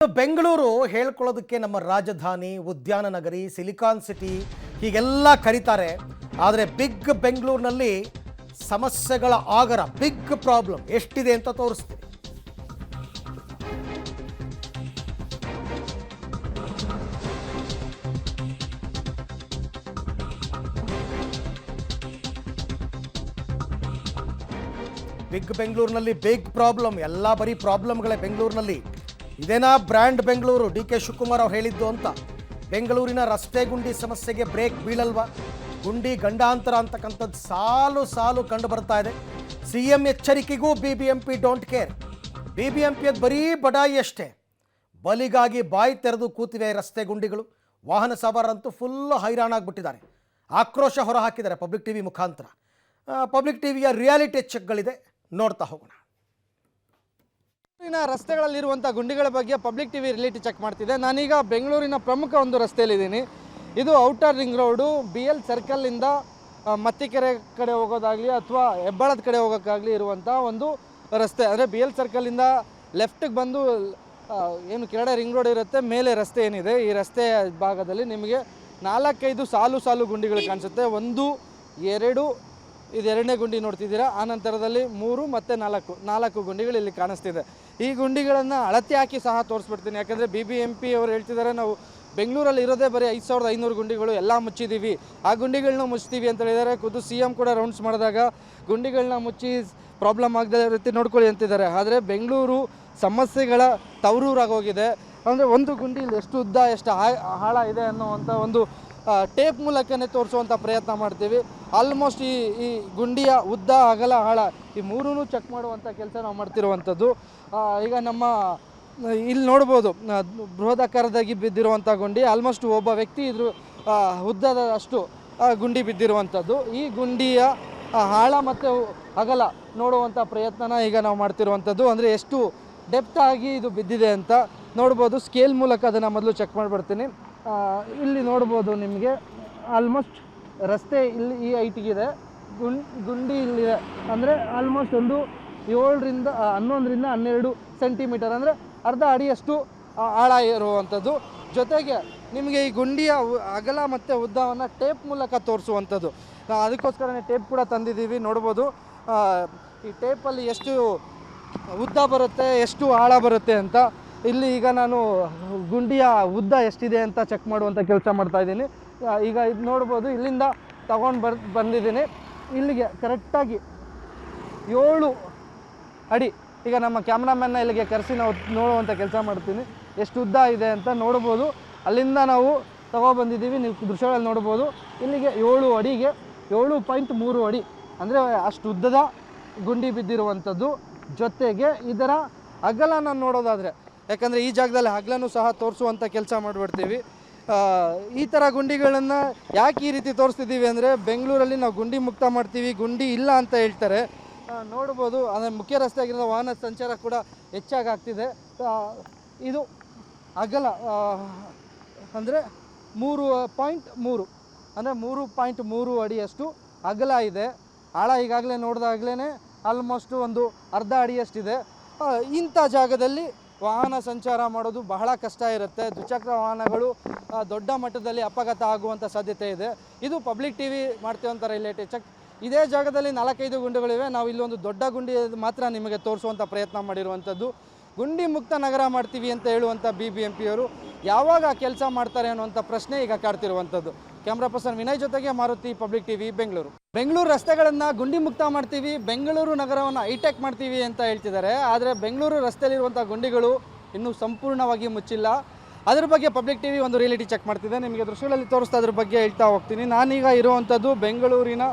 ಬೆಂಗಳೂರು ಹೇಳ್ಕೊಳ್ಳೋದಕ್ಕೆ ನಮ್ಮ ರಾಜಧಾನಿ, ಉದ್ಯಾನ ನಗರಿ, ಸಿಲಿಕಾನ್ ಸಿಟಿ ಹೀಗೆಲ್ಲ ಕರೀತಾರೆ. ಆದರೆ ಬಿಗ್ ಬೆಂಗಳೂರಿನಲ್ಲಿ ಸಮಸ್ಯೆಗಳ ಆಗರ, ಬಿಗ್ ಪ್ರಾಬ್ಲಮ್ ಎಷ್ಟಿದೆ ಅಂತ ತೋರಿಸ್ತೀನಿ. ಬಿಗ್ ಬೆಂಗಳೂರಿನಲ್ಲಿ ಬಿಗ್ ಪ್ರಾಬ್ಲಮ್, ಎಲ್ಲ ಬರೀ ಪ್ರಾಬ್ಲಮ್ಗಳೇ ಬೆಂಗಳೂರಿನಲ್ಲಿ. ಇದೇನಾ brand Bengaluru? D K Shivakumar ಅವ್ರು ಹೇಳಿದ್ದು ಅಂತ. ಬೆಂಗಳೂರಿನ ರಸ್ತೆ ಗುಂಡಿ ಸಮಸ್ಯೆಗೆ ಬ್ರೇಕ್ ಬೀಳಲ್ವಾ? ಗುಂಡಿ ಗಂಡಾಂತರ ಅಂತಕ್ಕಂಥದ್ದು ಸಾಲು ಸಾಲು ಕಂಡು ಬರ್ತಾ ಇದೆ. ಸಿ ಎಂ ಎಚ್ಚರಿಕೆಗೂ BBMP ಡೋಂಟ್ ಕೇರ್. BBMPಯದು ಬರೀ ಬಡಾಯಿ ಅಷ್ಟೇ. ಬಲಿಗಾಗಿ ಬಾಯಿ ತೆರೆದು ಕೂತಿವೆ ರಸ್ತೆ ಗುಂಡಿಗಳು. ವಾಹನ ಸವಾರರಂತೂ ಫುಲ್ ಹೈರಾಣಾಗ್ಬಿಟ್ಟಿದ್ದಾರೆ. ಆಕ್ರೋಶ ಹೊರಹಾಕಿದ್ದಾರೆ ಪಬ್ಲಿಕ್ ಟಿವಿ ಮುಖಾಂತರ. ಪಬ್ಲಿಕ್ ಟಿವಿಯ ರಿಯಾಲಿಟಿ ಚೆಕ್ಗಳಿದೆ, ನೋಡ್ತಾ ಹೋಗೋಣ. ರಸ್ತೆಗಳಲ್ಲಿರುವಂಥ ಗುಂಡಿಗಳ ಬಗ್ಗೆ ಪಬ್ಲಿಕ್ ಟಿವಿ ರಿಯಾಲಿಟಿ ಚೆಕ್ ಮಾಡ್ತಿದೆ. ನಾನೀಗ ಬೆಂಗಳೂರಿನ ಪ್ರಮುಖ ಒಂದು ರಸ್ತೆಯಲ್ಲಿದ್ದೀನಿ. ಇದು ಔಟರ್ ರಿಂಗ್ ರೋಡು, BL ಸರ್ಕಲ್ನಿಂದ ಮತ್ತಿಕೆರೆ ಕಡೆ ಹೋಗೋದಾಗಲಿ ಅಥವಾ ಹೆಬ್ಬಾಳದ ಕಡೆ ಹೋಗೋಕ್ಕಾಗಲಿ ಇರುವಂಥ ಒಂದು ರಸ್ತೆ. ಅಂದರೆ BL ಸರ್ಕಲಿಂದ ಲೆಫ್ಟಿಗೆ ಬಂದು ಏನು ಕೆಳಗಡೆ ರಿಂಗ್ ರೋಡ್ ಇರುತ್ತೆ, ಮೇಲೆ ರಸ್ತೆ ಏನಿದೆ, ಈ ರಸ್ತೆ ಭಾಗದಲ್ಲಿ ನಿಮಗೆ 4-5 ಸಾಲು ಗುಂಡಿಗಳು ಕಾಣಿಸುತ್ತೆ. 1, 2, ಇದು 2ನೇ ಗುಂಡಿ ನೋಡ್ತಿದ್ದೀರಾ. ಆ ನಂತರದಲ್ಲಿ 3 ಮತ್ತು 4 ಗುಂಡಿಗಳು ಇಲ್ಲಿ ಕಾಣಿಸ್ತಿದೆ. ಈ ಗುಂಡಿಗಳನ್ನು ಅಳತೆ ಹಾಕಿ ಸಹ ತೋರಿಸ್ಬಿಡ್ತೀನಿ. ಯಾಕಂದರೆ BBMP ಅವರು ಹೇಳ್ತಿದ್ದಾರೆ, ನಾವು ಬೆಂಗಳೂರಲ್ಲಿ ಇರೋದೇ ಬರೀ 5500 ಗುಂಡಿಗಳು, ಎಲ್ಲ ಮುಚ್ಚಿದ್ದೀವಿ, ಆ ಗುಂಡಿಗಳನ್ನ ಮುಚ್ತೀವಿ ಅಂತ ಹೇಳಿದ್ದಾರೆ. ಖುದ್ದು CM ಕೂಡ ರೌಂಡ್ಸ್ ಮಾಡಿದಾಗ ಗುಂಡಿಗಳನ್ನ ಮುಚ್ಚಿ ಪ್ರಾಬ್ಲಮ್ ಆಗದೆ ರೀತಿ ನೋಡ್ಕೊಳ್ಳಿ ಅಂತಿದ್ದಾರೆ. ಆದರೆ ಬೆಂಗಳೂರು ಸಮಸ್ಯೆಗಳ ತವರೂರಾಗೋಗಿದೆ. ಅಂದರೆ ಒಂದು ಗುಂಡಿಲಿ ಎಷ್ಟು ಉದ್ದ, ಎಷ್ಟು ಆಳ ಇದೆ ಅನ್ನೋವಂಥ ಒಂದು ಟೇಪ್ ಮೂಲಕನೇ ತೋರಿಸುವಂಥ ಪ್ರಯತ್ನ ಮಾಡ್ತೀವಿ. ಆಲ್ಮೋಸ್ಟ್ ಈ ಗುಂಡಿಯ ಉದ್ದ, ಅಗಲ, ಆಳ ಈ ಮೂರೂ ಚೆಕ್ ಮಾಡುವಂಥ ಕೆಲಸ ನಾವು ಮಾಡ್ತಿರುವಂಥದ್ದು. ಈಗ ನಮ್ಮ ಇಲ್ಲಿ ನೋಡ್ಬೋದು, ಬೃಹದಾಕಾರದಾಗಿ ಬಿದ್ದಿರುವಂಥ ಗುಂಡಿ. ಆಲ್ಮೋಸ್ಟ್ ಒಬ್ಬ ವ್ಯಕ್ತಿ ಇದ್ರ ಉದ್ದದ ಅಷ್ಟು ಗುಂಡಿ ಬಿದ್ದಿರುವಂಥದ್ದು. ಈ ಗುಂಡಿಯ ಆಳ ಮತ್ತು ಅಗಲ ನೋಡುವಂಥ ಪ್ರಯತ್ನನ ಈಗ ನಾವು ಮಾಡ್ತಿರುವಂಥದ್ದು. ಅಂದರೆ ಎಷ್ಟು ಡೆಪ್ತ್ ಆಗಿ ಇದು ಬಿದ್ದಿದೆ ಅಂತ ನೋಡ್ಬೋದು. ಸ್ಕೇಲ್ ಮೂಲಕ ಅದನ್ನು ಮೊದಲು ಚೆಕ್ ಮಾಡಿಬಿಡ್ತೀನಿ. ಇಲ್ಲಿ ನೋಡ್ಬೋದು ನಿಮಗೆ ಆಲ್ಮೋಸ್ಟ್ ರಸ್ತೆ ಇಲ್ಲಿ ಈ ಹೈಟಿಗಿದೆ, ಗುಂಡಿ ಇಲ್ಲಿದೆ. ಅಂದರೆ ಆಲ್ಮೋಸ್ಟ್ ಒಂದು 7ರಿಂದ 11ರಿಂದ 12 ಸೆಂಟಿಮೀಟರ್, ಅಂದರೆ ಅರ್ಧ ಅಡಿಯಷ್ಟು ಆಳ ಇರುವಂಥದ್ದು. ಜೊತೆಗೆ ನಿಮಗೆ ಈ ಗುಂಡಿಯ ಅಗಲ ಮತ್ತು ಉದ್ದವನ್ನು ಟೇಪ್ ಮೂಲಕ ತೋರಿಸುವಂಥದ್ದು. ಅದಕ್ಕೋಸ್ಕರನೇ ಟೇಪ್ ಕೂಡ ತಂದಿದ್ದೀವಿ. ನೋಡ್ಬೋದು ಈ ಟೇಪಲ್ಲಿ ಎಷ್ಟು ಉದ್ದ ಬರುತ್ತೆ, ಎಷ್ಟು ಆಳ ಬರುತ್ತೆ ಅಂತ. ಇಲ್ಲಿ ಈಗ ನಾನು ಗುಂಡಿಯ ಉದ್ದ ಎಷ್ಟಿದೆ ಅಂತ ಚೆಕ್ ಮಾಡುವಂಥ ಕೆಲಸ ಮಾಡ್ತಾಯಿದ್ದೀನಿ. ಈಗ ಇದು ನೋಡ್ಬೋದು, ಇಲ್ಲಿಂದ ತಗೊಂಡು ಬಂದಿದ್ದೀನಿ. ಇಲ್ಲಿಗೆ ಕರೆಕ್ಟಾಗಿ 7 ಅಡಿ. ಈಗ ನಮ್ಮ ಕ್ಯಾಮ್ರಾಮನ್ನ ಇಲ್ಲಿಗೆ ಕರೆಸಿ ನಾವು ನೋಡುವಂಥ ಕೆಲಸ ಮಾಡ್ತೀನಿ, ಎಷ್ಟು ಉದ್ದ ಇದೆ ಅಂತ ನೋಡ್ಬೋದು. ಅಲ್ಲಿಂದ ನಾವು ತಗೊಬಂದಿದ್ದೀವಿ, ನೀವು ದೃಶ್ಯಗಳಲ್ಲಿ ನೋಡ್ಬೋದು. ಇಲ್ಲಿಗೆ 7 ಅಡಿಗೆ 7.3 ಅಡಿ, ಅಂದರೆ ಅಷ್ಟು ಉದ್ದದ ಗುಂಡಿ ಬಿದ್ದಿರುವಂಥದ್ದು. ಜೊತೆಗೆ ಇದರ ಅಗಲನ ನೋಡೋದಾದರೆ, ಯಾಕಂದರೆ ಈ ಜಾಗದಲ್ಲಿ ಅಗಲನೂ ಸಹ ತೋರಿಸುವಂಥ ಕೆಲಸ ಮಾಡಿಬಿಡ್ತೀವಿ. ಈ ಥರ ಗುಂಡಿಗಳನ್ನು ಯಾಕೆ ಈ ರೀತಿ ತೋರಿಸ್ತಿದ್ದೀವಿ ಅಂದರೆ, ಬೆಂಗಳೂರಲ್ಲಿ ನಾವು ಗುಂಡಿ ಮುಕ್ತ ಮಾಡ್ತೀವಿ, ಗುಂಡಿ ಇಲ್ಲ ಅಂತ ಹೇಳ್ತಾರೆ. ನೋಡ್ಬೋದು, ಅಂದರೆ ಮುಖ್ಯ ರಸ್ತೆಯಾಗಿರೋ ವಾಹನ ಸಂಚಾರ ಕೂಡ ಹೆಚ್ಚಾಗಿ ಆಗ್ತಿದೆ. ಇದು ಅಗಲ ಅಂದರೆ 3.3, ಅಂದರೆ 3.3 ಅಡಿಯಷ್ಟು ಅಗಲ ಇದೆ. ಆಳ ಈಗಾಗಲೇ ನೋಡಿದಾಗಲೇ ಆಲ್ಮೋಸ್ಟ್ ಒಂದು ಅರ್ಧ ಅಡಿಯಷ್ಟಿದೆ. ಇಂಥ ಜಾಗದಲ್ಲಿ ವಾಹನ ಸಂಚಾರ ಮಾಡೋದು ಬಹಳ ಕಷ್ಟ ಇರುತ್ತೆ. ದ್ವಿಚಕ್ರ ವಾಹನಗಳು ದೊಡ್ಡ ಮಟ್ಟದಲ್ಲಿ ಅಪಘಾತ ಆಗುವಂಥ ಸಾಧ್ಯತೆ ಇದೆ. ಇದು ಪಬ್ಲಿಕ್ ಟಿವಿ ಮಾಡ್ತೀವಂಥ ರಿಲೇಟಿ ಚೆಕ್. ಇದೇ ಜಾಗದಲ್ಲಿ 4-5 ಗುಂಡಿಗಳಿವೆ. ನಾವು ಇಲ್ಲೊಂದು ದೊಡ್ಡ ಗುಂಡಿ ಮಾತ್ರ ನಿಮಗೆ ತೋರಿಸುವಂಥ ಪ್ರಯತ್ನ ಮಾಡಿರುವಂಥದ್ದು. ಗುಂಡಿ ಮುಕ್ತ ನಗರ ಮಾಡ್ತೀವಿ ಅಂತ ಹೇಳುವಂಥ BBMP ಅವರು ಯಾವಾಗ ಕೆಲಸ ಮಾಡ್ತಾರೆ ಅನ್ನುವಂಥ ಪ್ರಶ್ನೆ ಈಗ ಕಾಡ್ತಿರುವಂಥದ್ದು. ಕ್ಯಾಮ್ರಾ ಪರ್ಸನ್ ವಿನಯ್ ಜೊತೆಗೆ ಮಾರುತಿ, ಪಬ್ಲಿಕ್ ಟಿವಿ, ಬೆಂಗಳೂರು. ಬೆಂಗಳೂರು ರಸ್ತೆಗಳನ್ನು ಗುಂಡಿ ಮುಕ್ತ ಮಾಡ್ತೀವಿ, ಬೆಂಗಳೂರು ನಗರವನ್ನು ಹೈಟೆಕ್ ಮಾಡ್ತೀವಿ ಅಂತ ಹೇಳ್ತಿದ್ದಾರೆ. ಆದರೆ ಬೆಂಗಳೂರು ರಸ್ತೆಯಲ್ಲಿರುವಂಥ ಗುಂಡಿಗಳು ಇನ್ನೂ ಸಂಪೂರ್ಣವಾಗಿ ಮುಚ್ಚಿಲ್ಲ. ಅದ್ರ ಬಗ್ಗೆ ಪಬ್ಲಿಕ್ ಟಿವಿ ಒಂದು ರಿಯಾಲಿಟಿ ಚೆಕ್ ಮಾಡ್ತಿದೆ. ನಿಮಗೆ ದೃಶ್ಯಗಳಲ್ಲಿ ತೋರಿಸ್ತಾ ಅದ್ರ ಬಗ್ಗೆ ಹೇಳ್ತಾ ಹೋಗ್ತೀನಿ. ನಾನೀಗ ಇರುವಂಥದ್ದು ಬೆಂಗಳೂರಿನ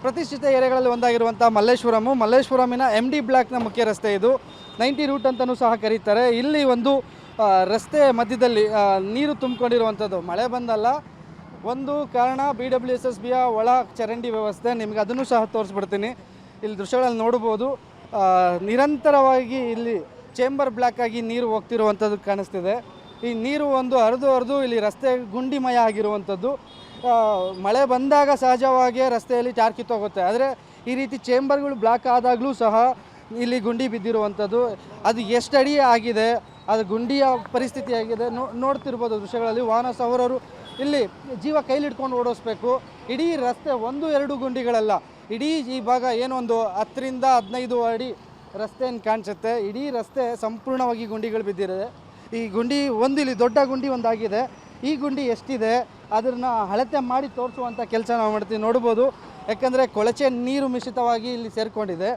ಪ್ರತಿಷ್ಠಿತ ಏರಿಯಾಗಳಲ್ಲಿ ಒಂದಾಗಿರುವಂಥ ಮಲ್ಲೇಶ್ವರಮಿನ MD ಬ್ಲಾಕ್ನ ಮುಖ್ಯ ರಸ್ತೆ. ಇದು 90 ರೂಟ್ ಅಂತಲೂ ಸಹ ಕರೀತಾರೆ. ಇಲ್ಲಿ ಒಂದು ರಸ್ತೆ ಮಧ್ಯದಲ್ಲಿ ನೀರು ತುಂಬಿಕೊಂಡಿರುವಂಥದ್ದು. ಮಳೆ ಬಂದಲ್ಲ, ಒಂದು ಕಾರಣ BWSSBಯ ಒಳ ಚರಂಡಿ ವ್ಯವಸ್ಥೆ. ನಿಮಗೆ ಅದನ್ನು ಸಹ ತೋರಿಸ್ಬಿಡ್ತೀನಿ. ಇಲ್ಲಿ ದೃಶ್ಯಗಳಲ್ಲಿ ನೋಡ್ಬೋದು, ನಿರಂತರವಾಗಿ ಇಲ್ಲಿ ಚೇಂಬರ್ ಬ್ಲಾಕ್ ಆಗಿ ನೀರು ಹೋಗ್ತಿರುವಂಥದ್ದು ಕಾಣಿಸ್ತಿದೆ. ಈ ನೀರು ಒಂದು ಹರಿದು ಇಲ್ಲಿ ರಸ್ತೆ ಗುಂಡಿಮಯ ಆಗಿರುವಂಥದ್ದು. ಮಳೆ ಬಂದಾಗ ಸಹಜವಾಗಿ ರಸ್ತೆಯಲ್ಲಿ ಟಾರ್ ಕಿತ್ತೋಗುತ್ತೆ. ಆದರೆ ಈ ರೀತಿ ಚೇಂಬರ್ಗಳು ಬ್ಲಾಕ್ ಆದಾಗಲೂ ಸಹ ಇಲ್ಲಿ ಗುಂಡಿ ಬಿದ್ದಿರುವಂಥದ್ದು. ಅದು ಎಷ್ಟು ಅಡಿ ಆಗಿದೆ ಅದು ಗುಂಡಿಯ ಪರಿಸ್ಥಿತಿ ಆಗಿದೆ. ನೋಡ್ತಿರ್ಬೋದು ದೃಶ್ಯಗಳಲ್ಲಿ ವಾಹನ ಸವಾರರು ಇಲ್ಲಿ ಜೀವ ಕೈಲಿಡ್ಕೊಂಡು ಓಡಿಸ್ಬೇಕು. ಇಡೀ ರಸ್ತೆ 1-2 ಗುಂಡಿಗಳಲ್ಲ, ಇಡೀ ಈ ಭಾಗ ಏನು ಒಂದು 10-15 ಅಡಿ ರಸ್ತೆಯನ್ನು ಕಾಣಿಸುತ್ತೆ. ಇಡೀ ರಸ್ತೆ ಸಂಪೂರ್ಣವಾಗಿ ಗುಂಡಿಗಳು ಬಿದ್ದಿದೆ. ಈ ಗುಂಡಿ ಇಲ್ಲಿ ದೊಡ್ಡ ಗುಂಡಿ ಒಂದಾಗಿದೆ. ಈ ಗುಂಡಿ ಎಷ್ಟಿದೆ ಅದನ್ನು ಅಳತೆ ಮಾಡಿ ತೋರಿಸುವಂಥ ಕೆಲಸ ನಾವು ಮಾಡ್ತೀವಿ. ನೋಡ್ಬೋದು, ಯಾಕಂದರೆ ಕೊಳಚೆ ನೀರು ಮಿಶ್ರಿತವಾಗಿ ಇಲ್ಲಿ ಸೇರಿಕೊಂಡಿದೆ.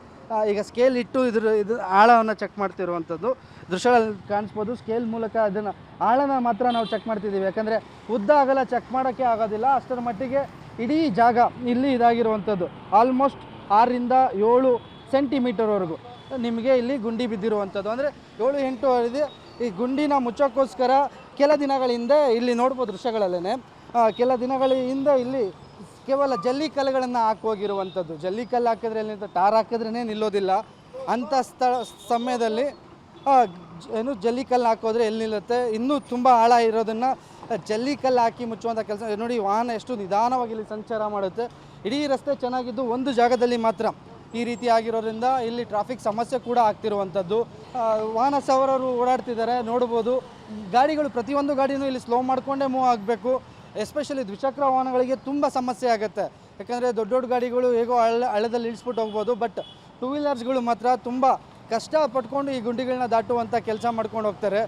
ಈಗ ಸ್ಕೇಲ್ ಇಟ್ಟು ಇದು ಆಳವನ್ನು ಚೆಕ್ ಮಾಡ್ತಿರುವಂಥದ್ದು ದೃಶ್ಯಗಳಲ್ಲಿ ಕಾಣಿಸ್ಬೋದು. ಸ್ಕೇಲ್ ಮೂಲಕ ಅದನ್ನು ಆಳನ ಮಾತ್ರ ನಾವು ಚೆಕ್ ಮಾಡ್ತಿದ್ದೀವಿ, ಯಾಕಂದರೆ ಉದ್ದ ಅಗಲ ಚೆಕ್ ಮಾಡೋಕ್ಕೆ ಆಗೋದಿಲ್ಲ. ಅಷ್ಟರ ಮಟ್ಟಿಗೆ ಇಡೀ ಜಾಗ ಇಲ್ಲಿ ಇದಾಗಿರುವಂಥದ್ದು ಆಲ್ಮೋಸ್ಟ್ 6-7 ಸೆಂಟಿಮೀಟರ್ವರೆಗೂ ನಿಮಗೆ ಇಲ್ಲಿ ಗುಂಡಿ ಬಿದ್ದಿರುವಂಥದ್ದು. ಅಂದರೆ 7-8 ಇದೆ. ಈ ಗುಂಡಿನ ಮುಚ್ಚೋಕ್ಕೋಸ್ಕರ ಕೆಲ ದಿನಗಳ ಹಿಂದೆ ಇಲ್ಲಿ ನೋಡ್ಬೋದು ದೃಶ್ಯಗಳಲ್ಲೇ, ಕೆಲ ದಿನಗಳ ಹಿಂದೆ ಇಲ್ಲಿ ಕೇವಲ ಜಲ್ಲಿ ಕಲ್ಲುಗಳನ್ನು ಹಾಕೋಗಿರುವಂಥದ್ದು. ಜಲ್ಲಿ ಕಲ್ಲು ಹಾಕಿದ್ರೆ ಎಲ್ಲಿಂದ ಟಾರ್ ಹಾಕಿದ್ರೇ ನಿಲ್ಲೋದಿಲ್ಲ. ಅಂಥ ಸಮಯದಲ್ಲಿ ಏನು ಜಲ್ಲಿ ಕಲ್ಲು ಹಾಕೋದ್ರೆ ಎಲ್ಲಿ ನಿಲ್ಲುತ್ತೆ. ಇನ್ನೂ ತುಂಬ ಆಳ ಇರೋದನ್ನು ಜಲ್ಲಿ ಕಲ್ಲು ಹಾಕಿ ಮುಚ್ಚುವಂಥ ಕೆಲಸ. ನೋಡಿ, ವಾಹನ ಎಷ್ಟು ನಿಧಾನವಾಗಿ ಇಲ್ಲಿ ಸಂಚಾರ ಮಾಡುತ್ತೆ. ಇಡೀ ರಸ್ತೆ ಚೆನ್ನಾಗಿದ್ದು ಒಂದು ಜಾಗದಲ್ಲಿ ಮಾತ್ರ ಈ ರೀತಿ ಆಗಿರೋದ್ರಿಂದ ಇಲ್ಲಿ ಟ್ರಾಫಿಕ್ ಸಮಸ್ಯೆ ಕೂಡ ಆಗ್ತಿರುವಂಥದ್ದು. ವಾಹನ ಸವಾರರು ಓಡಾಡ್ತಿದ್ದಾರೆ, ನೋಡ್ಬೋದು. ಗಾಡಿಗಳು ಪ್ರತಿಯೊಂದು ಗಾಡಿನೂ ಇಲ್ಲಿ ಸ್ಲೋ ಮಾಡಿಕೊಂಡೇ ಮೂವ್ ಆಗಬೇಕು. ಎಸ್ಪೆಷಲಿ ದ್ವಿಚಕ್ರ ವಾಹನಗಳಿಗೆ ತುಂಬ ಸಮಸ್ಯೆ ಆಗುತ್ತೆ, ಯಾಕಂದರೆ ದೊಡ್ಡ ಗಾಡಿಗಳು ಹೇಗೋ ಹಳ್ಳದಲ್ಲಿ ಇಳಿಸ್ಬಿಟ್ಟು ಹೋಗ್ಬೋದು. ಬಟ್ 2 ವೀಲರ್ಸ್ಗಳು ಮಾತ್ರ ತುಂಬ ಕಷ್ಟಪಟ್ಕೊಂಡು ಈ ಗುಂಡಿಗಳನ್ನ ದಾಟುವಂಥ ಕೆಲಸ ಮಾಡ್ಕೊಂಡು ಹೋಗ್ತಾರೆ.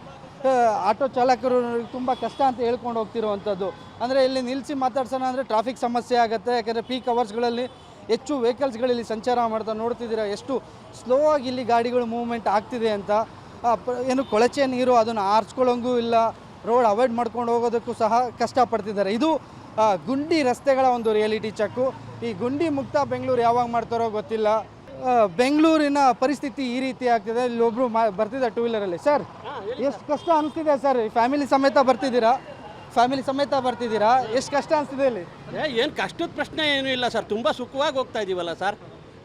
ಆಟೋ ಚಾಲಕರು ತುಂಬ ಕಷ್ಟ ಅಂತ ಹೇಳ್ಕೊಂಡು ಹೋಗ್ತಿರುವಂಥದ್ದು. ಅಂದರೆ ಇಲ್ಲಿ ನಿಲ್ಲಿಸಿ ಮಾತಾಡ್ಸೋಣ ಅಂದರೆ ಟ್ರಾಫಿಕ್ ಸಮಸ್ಯೆ ಆಗುತ್ತೆ, ಯಾಕಂದರೆ ಪೀಕ್ ಅವರ್ಸ್ಗಳಲ್ಲಿ ಹೆಚ್ಚು ವೆಹಿಕಲ್ಸ್ಗಳಲ್ಲಿ ಸಂಚಾರ ಮಾಡ್ತಾ ನೋಡ್ತಿದ್ದೀರಾ ಎಷ್ಟು ಸ್ಲೋ ಆಗಿ ಇಲ್ಲಿ ಗಾಡಿಗಳು ಮೂವ್ಮೆಂಟ್ ಆಗ್ತಿದೆ ಅಂತ. ಏನು ಕೊಳಚೆ ನೀರು ಅದನ್ನು ಆರಿಸ್ಕೊಳ್ಳೋಂಗೂ ಇಲ್ಲ, ರೋಡ್ ಅವಾಯ್ಡ್ ಮಾಡ್ಕೊಂಡು ಹೋಗೋದಕ್ಕೂ ಸಹ ಕಷ್ಟಪಡ್ತಿದ್ದಾರೆ. ಇದು ಗುಂಡಿ ರಸ್ತೆಗಳ ಒಂದು ರಿಯಾಲಿಟಿ ಚೆಕ್ಕು. ಈ ಗುಂಡಿ ಮುಕ್ತ ಬೆಂಗಳೂರು ಯಾವಾಗ ಮಾಡ್ತಾರೋ ಗೊತ್ತಿಲ್ಲ. ಬೆಂಗಳೂರಿನ ಪರಿಸ್ಥಿತಿ ಈ ರೀತಿ ಆಗ್ತಿದೆ. ಇಲ್ಲೊಬ್ರು ಬರ್ತಿದ್ದಾರೆ 2 ವೀಲರಲ್ಲಿ. ಸರ್, ಎಷ್ಟು ಕಷ್ಟ ಅನಿಸ್ತಿದೆ ಸರ್? ಫ್ಯಾಮಿಲಿ ಸಮೇತ ಬರ್ತಿದ್ದೀರಾ, ಎಷ್ಟು ಕಷ್ಟ ಅನಿಸ್ತಿದೆ ಇಲ್ಲಿ? ಏನು ಕಷ್ಟದ ಪ್ರಶ್ನೆ ಏನೂ ಇಲ್ಲ ಸರ್, ತುಂಬ ಸುಖವಾಗಿ ಹೋಗ್ತಾ ಇದ್ದೀವಲ್ಲ ಸರ್.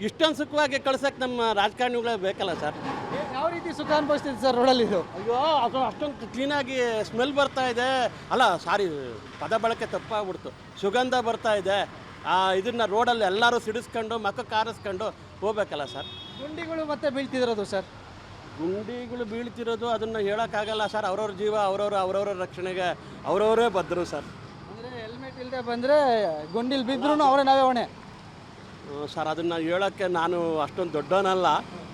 ಇಷ್ಟೊಂದು ಸುಖವಾಗಿ ಕಳ್ಸಕ್ಕೆ ನಮ್ಮ ರಾಜಕಾರಣಿಗಳೇ ಬೇಕಲ್ಲ ಸರ್. ಯಾವ ರೀತಿ ಸುಖ ಅನುಭವಿಸ್ತಿದೆ ಸರ್ ರೋಡಲ್ಲಿ ಇದು? ಅಯ್ಯೋ, ಅದು ಅಷ್ಟೊಂದು ಕ್ಲೀನಾಗಿ ಸ್ಮೆಲ್ ಬರ್ತಾ ಇದೆ. ಪದ ಬಳಕೆ ತಪ್ಪಾಗ್ಬಿಡ್ತು. ಸುಗಂಧ ಬರ್ತಾ ಇದೆ. ಇದನ್ನು ರೋಡಲ್ಲಿ ಎಲ್ಲರೂ ಸಿಡಿಸ್ಕೊಂಡು ಮಕ್ಕಕ್ಕೆ ಕಾರಿಸ್ಕೊಂಡು ಹೋಗ್ಬೇಕಲ್ಲ ಸರ್. ಗುಂಡಿಗಳು ಮತ್ತೆ ಬೀಳ್ತಿರೋದು ಸರ್, ಗುಂಡಿಗಳು ಬೀಳ್ತಿರೋದು ಅದನ್ನು ಹೇಳೋಕ್ಕಾಗಲ್ಲ ಸರ್. ಅವ್ರವ್ರ ಜೀವ ಅವ್ರವ್ರ ರಕ್ಷಣೆಗೆ ಅವರವರೇ ಬದ್ದರು ಸರ್. ಅಂದರೆ ಹೆಲ್ಮೆಟ್ ಇಲ್ಲದೆ ಬಂದರೆ ಗುಂಡಿಲಿ ಬಿದ್ದರೂ ನಾವೇ ಹೊಣೆ ಸರ್. ಅದನ್ನು ಹೇಳೋಕ್ಕೆ ನಾನು ಅಷ್ಟೊಂದು ದೊಡ್ಡವನಲ್ಲ.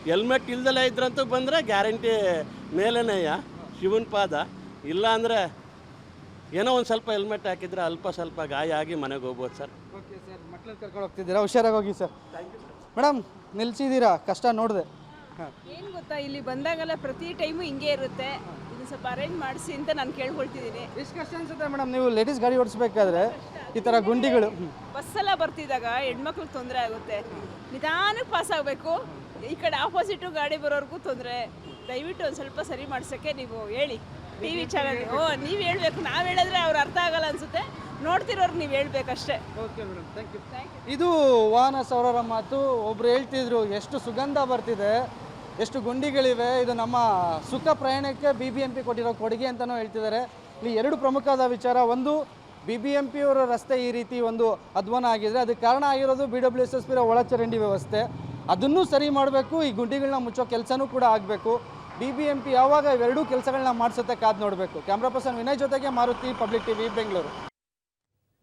ಹೆಲ್ಮೆಟ್ ಇಲ್ದಲೇ ಇದ್ರಂತೂ ಬಂದರೆ ಗ್ಯಾರಂಟಿ ಮೇಲೇನೆಯ ಶಿವನ ಪಾದ. ಇಲ್ಲ ಅಂದರೆ ಏನೋ ಒಂದು ಸ್ವಲ್ಪ ಹೆಲ್ಮೆಟ್ ಹಾಕಿದರೆ ಸ್ವಲ್ಪ ಗಾಯ ಆಗಿ ಮನೆಗೆ ಹೋಗ್ಬೋದು ಸರ್. ಓಕೆ ಸರ್, ಮಕ್ಕಳನ್ನ ಕರ್ಕೊಂಡು ಹೋಗ್ತಿದ್ದೀರಾ, ಹುಷಾರಾಗಿ ಹೋಗಿ ಸರ್. ಮೇಡಮ್, ನಿಲ್ಸಿದ್ದೀರಾ, ಕಷ್ಟ ನೋಡಿದೆ. ಏನು ಗೊತ್ತಾ, ಇಲ್ಲಿ ಬಂದಾಗೆಲ್ಲ ಪ್ರತಿ ಟೈಮು ಹಿಂಗೆ ಇರುತ್ತೆ. ಇದನ್ನು ಸ್ವಲ್ಪ ಅರೇಂಜ್ ಮಾಡಿಸಿ ಅಂತ ನಾನು ಕೇಳ್ಕೊಳ್ತಿದ್ದೀನಿ. ಎಷ್ಟು ಕಷ್ಟ ಅನ್ಸುತ್ತೆ ಮೇಡಮ್ ನೀವು ಲೇಡೀಸ್ ಗಾಡಿ ಓಡಿಸ್ಬೇಕಾದ್ರೆ ಈ ಥರ ಗುಂಡಿಗಳು? ಬಸ್ಸೆಲ್ಲ ಬರ್ತಿದ್ದಾಗ ಹೆಣ್ಮಕ್ಳಿಗೆ ತೊಂದರೆ ಆಗುತ್ತೆ. ನಿಧಾನಕ್ಕೆ ಪಾಸ್ ಆಗಬೇಕು. ಈ ಕಡೆ ಆಪೋಸಿಟು ಗಾಡಿ ಬರೋರ್ಗೂ ತೊಂದರೆ. ದಯವಿಟ್ಟು ಒಂದು ಸ್ವಲ್ಪ ಸರಿ ಮಾಡ್ಸೋಕ್ಕೆ ನೀವು ಹೇಳಿ. TV ಚಾನಲ್ ನೀವು ಹೇಳಬೇಕು, ನಾವು ಹೇಳಿದ್ರೆ ಅವ್ರು ಅರ್ಥ ಆಗಲ್ಲ ಅನಿಸುತ್ತೆ. ನೋಡ್ತಿರೋರು ನೀವು ಹೇಳ್ಬೇಕಷ್ಟೇ. Okay madam, thank you. ಇದು ವಾಹನ ಸವಾರರ ಮಾತು. ಒಬ್ರು ಹೇಳ್ತಿದ್ರು ಎಷ್ಟು ಸುಗಂಧ ಬರ್ತಿದೆ, ಎಷ್ಟು ಗುಂಡಿಗಳಿವೆ, ಇದು ನಮ್ಮ ಸುಖ ಪ್ರಯಾಣಕ್ಕೆ BBMP ಕೊಟ್ಟಿರೋ ಕೊಡುಗೆ ಅಂತಲೂ ಹೇಳ್ತಿದ್ದಾರೆ. ಇಲ್ಲಿ 2 ಪ್ರಮುಖವಾದ ವಿಚಾರ. ಒಂದು, BBMP ಅವರ ರಸ್ತೆ ಈ ರೀತಿ ಒಂದು ಅಧ್ವಾನ ಆಗಿದ್ರೆ ಅದಕ್ಕೆ ಕಾರಣ ಆಗಿರೋದು BWSSP ಒಳಚರಂಡಿ ವ್ಯವಸ್ಥೆ. ಅದನ್ನು ಸರಿ ಮಾಡಬೇಕು. ಈ ಗುಂಡಿಗಳನ್ನ ಮುಚ್ಚೋ ಕೆಲಸನೂ ಕೂಡ ಆಗಬೇಕು. BBMP ಯಾವಾಗ ಇವೆರಡೂ ಕೆಲಸಗಳನ್ನ ಮಾಡಿಸುತ್ತೆ ಕಾದು ನೋಡಬೇಕು. ಕ್ಯಾಮ್ರಾ ಪರ್ಸನ್ ವಿನಯ್ ಜೊತೆಗೆ ಮಾರುತಿ, ಪಬ್ಲಿಕ್ TV, ಬೆಂಗಳೂರು.